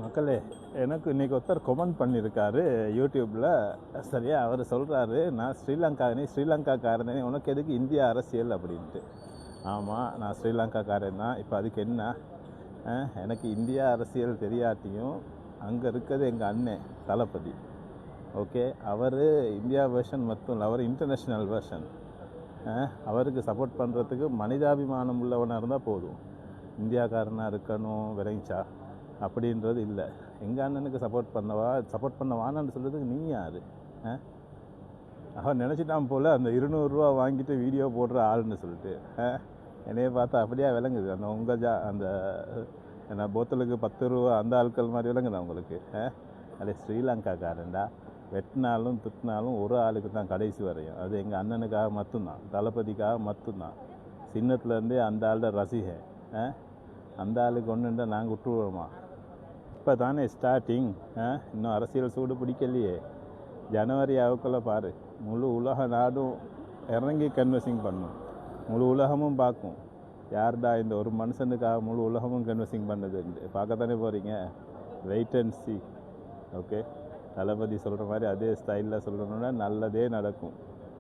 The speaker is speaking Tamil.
மக்களே, எனக்கு இன்றைக்கி ஒருத்தர் கமெண்ட் பண்ணியிருக்காரு யூடியூப்பில். சரியா, அவர் சொல்கிறாரு, நான் நீ ஸ்ரீலங்காக்காரனே, உனக்கு எதுக்கு இந்தியா அரசியல் அப்படின்ட்டு. ஆமாம், நான் ஸ்ரீலங்காக்காரன் தான். இப்போ அதுக்கு என்ன? எனக்கு இந்தியா அரசியல் தெரியாட்டியும் அங்கே இருக்கிறது எங்கள் அண்ணன் தளபதி. ஓகே, அவர் இந்தியா வெர்ஷன் மட்டும் இல்லை, அவர் இன்டர்நேஷ்னல் வெர்ஷன். அவருக்கு சப்போர்ட் பண்ணுறதுக்கு மனிதாபிமானம் உள்ளவனாக இருந்தால் போதும். இந்தியாக்காரனாக இருக்கணும் விரைஞ்சா அப்படின்றது இல்லை. எங்கள் அண்ணனுக்கு சப்போர்ட் பண்ணவான்னு சொல்கிறதுக்கு நீ யார்? அவன் நினச்சிட்டான் போல் அந்த 200 ரூபா வாங்கிட்டு வீடியோ போடுற ஆள்னு சொல்லிட்டு. என்னைய பார்த்தா அப்படியே விளங்குது. அந்த அந்த என்ன போத்தலுக்கு 10 ரூபா அந்த ஆட்கள் மாதிரி விளங்குதா உங்களுக்கு? அதே ஸ்ரீலங்காக்காரன்டா. வெட்டினாலும் துட்டினாலும் ஒரு ஆளுக்கு தான் கடைசி வரையும். அது எங்கள் அண்ணனுக்காக மட்டும்தான், தளபதிக்காக மட்டும்தான். சின்னத்துலேருந்தே அந்த ஆளோட ரசிகன். அந்த ஆளுக்கு ஒன்றுண்டா நாங்கள் விட்டுருவோமா? இப்போ தானே ஸ்டார்டிங். இன்னும் அரசியல் சூடு பிடிக்கலையே. ஜனவரி ஆவுக்குள்ளே பாரு, முழு உலக நாடும் இறங்கி கன்வர்சிங் பண்ணும். முழு உலகமும் பார்க்கும், யார்டா இந்த ஒரு மனுஷனுக்காக முழு உலகமும் கன்வர்சிங் பண்ணுதுன்ட்டு. பார்க்கத்தானே போகிறீங்க. Wait and see. Okay, Thalapathy சொல்கிற மாதிரி அதே ஸ்டைலில் சொல்லணுன்னா நல்லதே நடக்கும்.